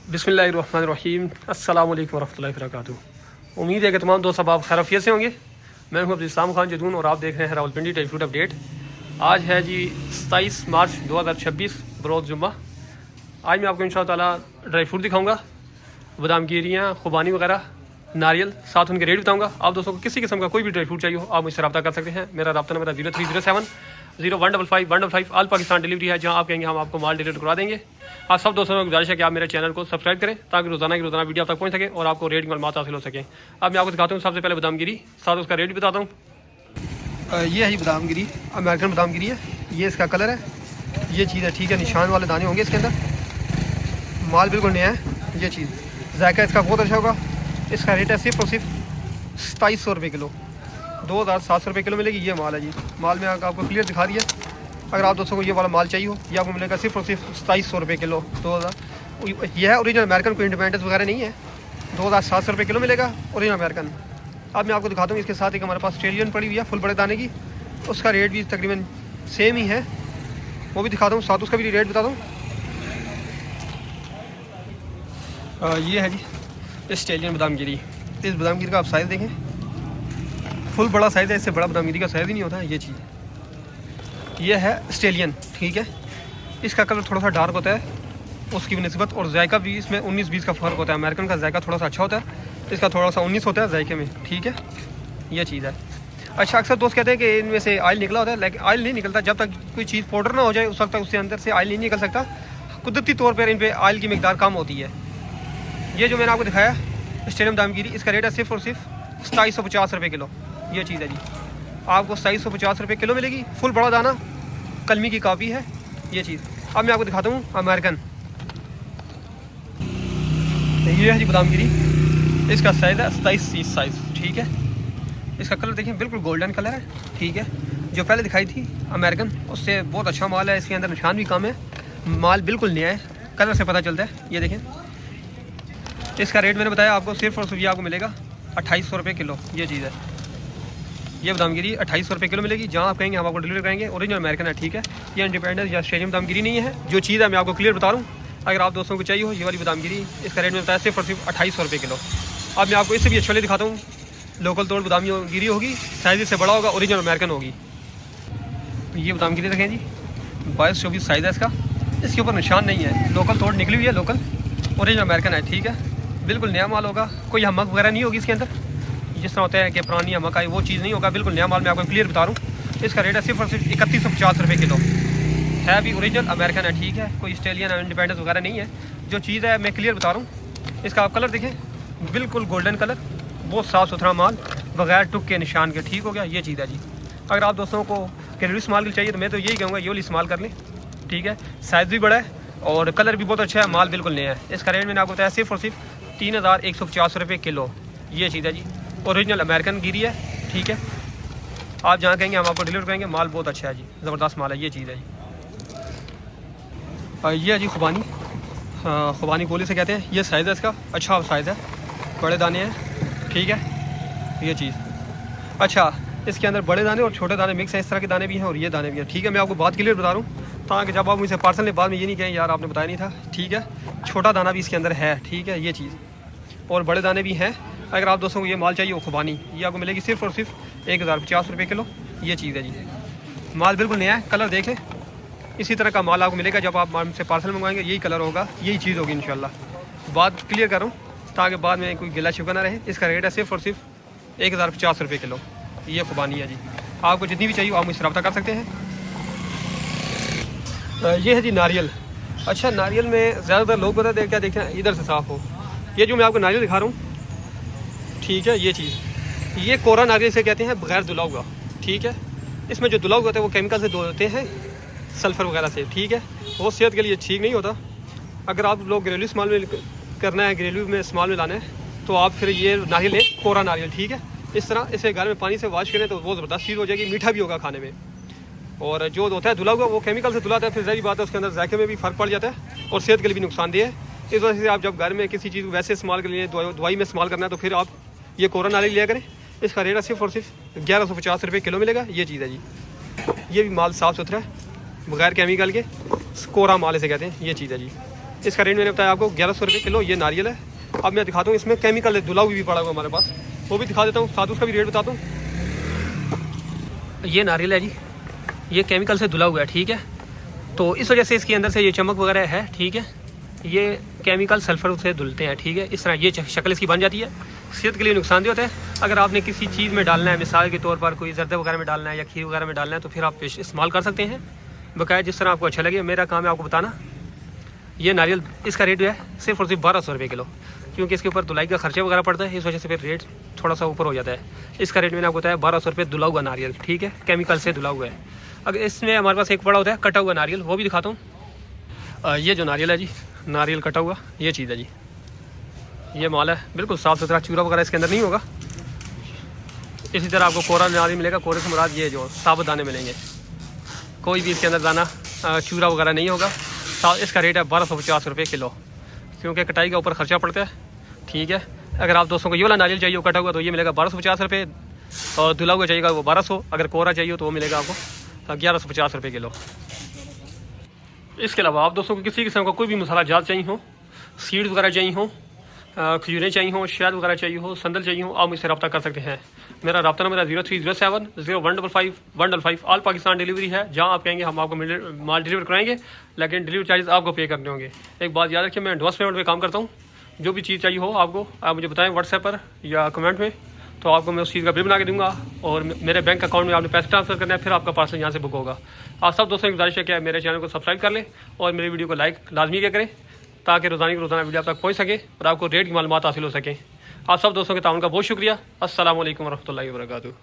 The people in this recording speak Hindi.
बिस्मिल्लाहिर्रहमानिर्रहीम अस्सलाम वालेकुम वरहमतुल्लाहि वबरकातुहू। उम्मीद है कि तमाम दोस्त अब आप खैरियत से होंगे। मैं हूं अब्दुल इस्लाम खान जदून और आप देख रहे हैं रावलपिंडी ड्राई फ्रूट अपडेट। आज है जी 27 मार्च 2026 बरोज़ जुम्मा। आज मैं आपको इंशाअल्लाह ताला ड्राई फ्रूट दिखाऊंगा, बादाम गिरियाँ, खुबानी वगैरह, नारियल, साथ उनके रेट बताऊंगा। आप दोस्तों को किसी किस्म का कोई भी ड्राई फ्रूट चाहिए हो आप मुझसे रब्ता कर सकते हैं। मेरा रब्ता नंबर है 0307 ऑल पाकिस्तान डिलीवरी है। जहाँ आप कहेंगे हम आपको माल डिलीवर करवा देंगे। आप सब दोस्तों को गुजारिश है कि आप मेरे चैनल को सब्सक्राइब करें ताकि रोज़ाना की रोज़ाना वीडियो आप तक पहुँच सके और आपको रेट की मालूमात हासिल हो सके। अब मैं आपको दिखाता हूँ सबसे पहले बादाम गिरी, साथ उसका रेट भी बताता हूँ। ये है जी बादाम गिरी, अमेरिकन बादाम गिरी है। ये इसका कलर है, ये चीज़ है, ठीक है। निशान वाले दाने होंगे इसके अंदर, माल बिल्कुल नया है। ये चीज़ जायका इसका बहुत अच्छा होगा। इसका रेट है सिर्फ और सिर्फ 2700 रुपये किलो, 2700 रुपये किलो मिलेगी। ये माल है जी, माल में आपको क्लियर दिखा दिया। अगर आप दोस्तों को ये वाला माल चाहिए हो ये आपको मिलेगा सिर्फ और सिर्फ 2700 रुपये किलो। 2000 यह है ओरिजिनल अमेरिकन, कोई इंडिपेंडेंस वगैरह नहीं है। 2700 रुपये किलो मिलेगा ओरिजिनल अमेरिकन। अब मैं आपको दिखाता हूँ इसके साथ एक हमारे पास ऑस्ट्रेलियन पड़ी हुई है फुल बड़े दाने की, उसका रेट भी तकरीबन सेम ही है, वो भी दिखाता हूँ, साथ उसका भी रेट बताता हूँ। ये है जी ऑस्ट्रेलियन बादाम गिरी। इस बादाम गिरी का आप साइज़ देखें, फुल बड़ा साइज़ है, इससे बड़ा बादाम गिरी का साइज़ ही नहीं होता है। ये चीज़ ये है ऑस्ट्रेलियन, ठीक है। इसका कलर थोड़ा सा डार्क होता है उसकी निस्बत, और जायका भी इसमें 19-20 का फ़र्क होता है। अमेरिकन का जायका थोड़ा सा अच्छा होता है, इसका थोड़ा सा 19 होता है जायके में, ठीक है। ये चीज़ है। अच्छा, अक्सर दोस्त कहते हैं कि इनमें से ऑयल निकला होता है, लेकिन ऑयल नहीं निकलता। जब तक कोई चीज़ पाउडर ना हो जाए उस वक्त तक उससे अंदर से ऑयल नहीं निकल सकता। कुदरती तौर पर इन पर ऑयल की मिकदार कम होती है। ये जो मैंने आपको दिखाया ऑस्ट्रेलियन बादाम गिरी, इसका रेट है सिर्फ और सिर्फ 2750 रुपये किलो। ये चीज़ है जी, आपको 2750 रुपये किलो मिलेगी। फुल बड़ा दाना, कलमी की कापी है ये चीज़। अब मैं आपको दिखाता हूँ अमेरिकन। ये है जी बादाम गिरी, इसका साइज़ है 27 साइज़, ठीक है। इसका कलर देखिए बिल्कुल गोल्डन कलर है, ठीक है। जो पहले दिखाई थी अमेरिकन उससे बहुत अच्छा माल है। इसके अंदर निशान भी कम है, माल बिल्कुल नया है, कलर से पता चलता है। ये देखें, इसका रेट मैंने बताया आपको सिर्फ और सिर्फ ये आपको मिलेगा 2800 रुपये किलो। ये चीज़ है, ये बादाम गिरी 2800 रुपये किलो मिलेगी। जहाँ आप कहेंगे हम आपको डिलीवर करेंगे। ओरिजिनल अमेरिकन है, ठीक है। ये इंडिपेंडेंस या ऑस्ट्रेलियन बादाम गिरी नहीं है। जो चीज़ है मैं आपको क्लियर बता रहा हूँ। अगर आप दोस्तों को चाहिए हो ये वाली बादाम गिरी, इसका रेट मैंने बताया सिर्फ और सिर्फ 2800 रुपये किलो। अब मैं आपको इससे भी अच्छे दिखाता हूँ। लोकल तोड़ बादाम गिरी होगी, साइज़ से बड़ा होगा, ओरिजिनल अमेरिकन होगी। ये बादाम गिरी देखें जी, 22-24 साइज़ है इसका। इसके ऊपर निशान नहीं है, लोकल तोड़ निकली हुई है, लोकल ओरिजिनल अमेरिकन है, ठीक है। बिल्कुल नया माल होगा, कोई हमक वगैरह नहीं होगी इसके अंदर। जिस तरह होता है कि पुरानी हमक आई, वो चीज़ नहीं होगा, बिल्कुल नया माल मैं आपको क्लियर बता रहा हूँ। इसका रेट है सिर्फ और सिर्फ 3150 रुपये किलो। है भी ओरिजिनल अमेरिकन है, ठीक है। कोई ऑस्ट्रेलियन इंडिपेंडेंस वगैरह नहीं है। जो चीज़ है मैं क्लियर बता रहा हूँ। इसका आप कलर देखें, बिल्कुल गोल्डन कलर, बहुत साफ़ सुथरा माल, बगैर टुक के निशान के, ठीक हो गया। ये चीज़ है जी। अगर आप दोस्तों को घरेलू इस्तेमाल के लिए चाहिए तो मैं तो यही कहूँगा ये वाली इस्तेमाल कर लें, ठीक है। साइज़ भी बड़ा है और कलर भी बहुत अच्छा है, माल बिल्कुल नया है। इसका रेट मैंने आपको बताया सिर्फ और सिर्फ 3150 रुपये किलो। ये चीज़ है जी, ओरिजिनल अमेरिकन गिरी है, ठीक है। आप जहाँ कहेंगे हम आपको डिलीवर करेंगे, माल बहुत अच्छा है जी, ज़बरदस्त माल है। ये चीज़ है जी। ये है जी खुबानी, खुबानी गोली से कहते हैं। ये साइज़ है इसका, अच्छा साइज़ है, बड़े दाने हैं, ठीक है। ये चीज़ अच्छा, इसके अंदर बड़े दाने और छोटे दाने मिक्स हैं, इस तरह के दाने भी हैं और ये दाने भी हैं, ठीक है। मैं आपको बात क्लियर बता रहा हूँ ताकि जब आप मुझसे पार्सल ले बाद में ये नहीं कहें यार आपने बताया नहीं था, ठीक है। छोटा दाना भी इसके अंदर है, ठीक है। ये चीज़ और बड़े दाने भी हैं। अगर आप दोस्तों को ये माल चाहिए हो खुबानी, ये आपको मिलेगी सिर्फ और सिर्फ 1050 रुपये किलो। ये चीज़ है जी, माल बिल्कुल नया है, कलर देख लें। इसी तरह का माल आपको मिलेगा जब आप हमसे पार्सल मंगवाएंगे, यही कलर होगा, यही चीज़ होगी इंशाल्लाह। बात क्लियर करूँ ताकि बाद में कोई गिला शिकवा ना रहे। इसका रेट है सिर्फ और सिर्फ 1050 रुपये किलो। ये खुबानी है जी, आपको जितनी भी चाहिए आप मुझसे रब्ता कर सकते हैं। ये है जी नारियल। अच्छा, नारियल में ज़्यादातर लोग बताते हैं क्या देखते हैं इधर से साफ़ हो। ये जो मैं आपको नारियल दिखा रहा हूँ, ठीक है। ये चीज़, ये कोरा नारियल से कहते हैं, बगैर धुला हुआ, ठीक है। इसमें जो धुला हुआ होता है वो केमिकल से धोते हैं, सल्फ़र वगैरह से, ठीक है। वो सेहत के लिए ठीक नहीं होता। अगर आप लोग घरेलू इस्तेमाल में करना है, घरेलू में इस्तेमाल में लाना है, तो आप फिर ये नारियल लें, कोरा नारियल, ठीक है। इस तरह इसे घर में पानी से वॉश करें तो वो ज़बरदस्त चीज़ हो जाएगी, मीठा भी होगा खाने में। और जो होता है धुला हुआ वो केमिकल से धुलाता है, फिर ज़ाहिर बात है उसके अंदर जायके में भी फ़र्क पड़ जाता है और सेहत के लिए भी नुकसानदेह है। इस वजह से आप जब घर में किसी चीज़ को वैसे इस्तेमाल के लिए दवाई में इस्तेमाल करना है तो फिर आप ये कोरा नारियल लिया करें। इसका रेट सिर्फ और सिर्फ 1150 रुपये किलो मिलेगा। ये चीज़ है जी, ये भी माल साफ़ सुथरा है, बगैर केमिकल के, कोरा माल इसे कहते हैं। ये चीज़ है जी। इसका रेट मैंने बताया आपको 1100 रुपये किलो ये नारियल है। अब मैं दिखाता हूँ इसमें केमिकल धुला हुआ भी पड़ा हुआ हमारे पास, वो भी दिखा देता हूँ, साथ उसका भी रेट बताता हूँ। ये नारियल है जी, ये केमिकल से धुला हुआ है, ठीक है। तो इस वजह से इसके अंदर से ये चमक वगैरह है, ठीक है। ये केमिकल सल्फर से धुलते हैं, ठीक है। इस तरह ये शक्ल इसकी बन जाती है, सेहत के लिए नुकसानदेह होता है। अगर आपने किसी चीज़ में डालना है, मिसाल के तौर पर कोई जर्दा वगैरह में डालना है या खीर वगैरह में डालना है, तो फिर आप इस्तेमाल कर सकते हैं बकाया, जिस तरह आपको अच्छा लगे। मेरा काम है आपको बताना। ये नारियल इसका रेट है सिर्फ और सिर्फ 1200 रुपये किलो, क्योंकि इसके ऊपर धुलाई का खर्चा वगैरह पड़ता है, इस वजह से फिर रेट थोड़ा सा ऊपर हो जाता है। इसका रेट मैंने आपको बताया 1200 रुपये धुला हुआ नारियल, ठीक है, केमिकल से धुला हुआ है। अगर इसमें हमारे पास एक बड़ा होता है कटा हुआ नारियल, वो भी दिखाता हूँ। ये जो नारियल है जी, नारियल कटा हुआ, ये चीज़ है जी, ये माल है, बिल्कुल साफ़ सुथरा, चूरा वगैरह इसके अंदर नहीं होगा। इसी तरह आपको कोरा नारियल मिलेगा, कोरे से मुराद ये जो साबुत दाने मिलेंगे, कोई भी इसके अंदर दाना चूरा वगैरह नहीं होगा। इसका रेट है 1250 रुपये किलो, क्योंकि कटाई का ऊपर खर्चा पड़ता है, ठीक है। अगर आप दोस्तों को ये वाला नारियल चाहिए कटा हुआ तो ये मिलेगा 1250 रुपये, और धुला हुआ चाहिएगा वो 1200, अगर कोरा चाहिए तो वो मिलेगा आपको 1150 रुपये किलो। इसके अलावा आप दोस्तों को किसी किस्म का कोई भी मसाला जात चाहिए हो, सीड्स वगैरह चाहिए हो, खजूरें चाहिए हो, शहद वगैरह चाहिए हो, संदल चाहिए हो, आप मुझसे रब्ता कर सकते हैं। मेरा रब्ता नंबर है 0307 0155 ऑल पाकिस्तान डिलीवरी है। जहाँ आप कहेंगे हम आपको माल डिलीवर कराएंगे, लेकिन डिलीवरी चार्जेस आपको पे करने होंगे। एक बात याद रखिए, मैं एडवांस पेमेंट में काम करता हूँ। जो भी चीज़ चाहिए हो आपको, आप मुझे बताएं व्हाट्सएप पर या कमेंट में, तो आपको मैं उस चीज़ का बिल बना के दूंगा, और मेरे बैंक अकाउंट में आपने पैसे ट्रांसफर करना है, फिर आपका पार्सल यहाँ से बुक होगा। आप सब दोस्तों की गुजारिश है कि मेरे चैनल को सब्सक्राइब कर लें और मेरी वीडियो को लाइक लाजमी क्या करें, ताकि रोज़ाना की रोज़ाना वीडियो आप तक पहुँच सके और आपको रेट की मालूमात हासिल हो सके। आप सब दोस्तों के ताउन का बहुत शुक्रिया। अस्सलाम वालेकुम रहमतुल्लाहि व बरकातुहू।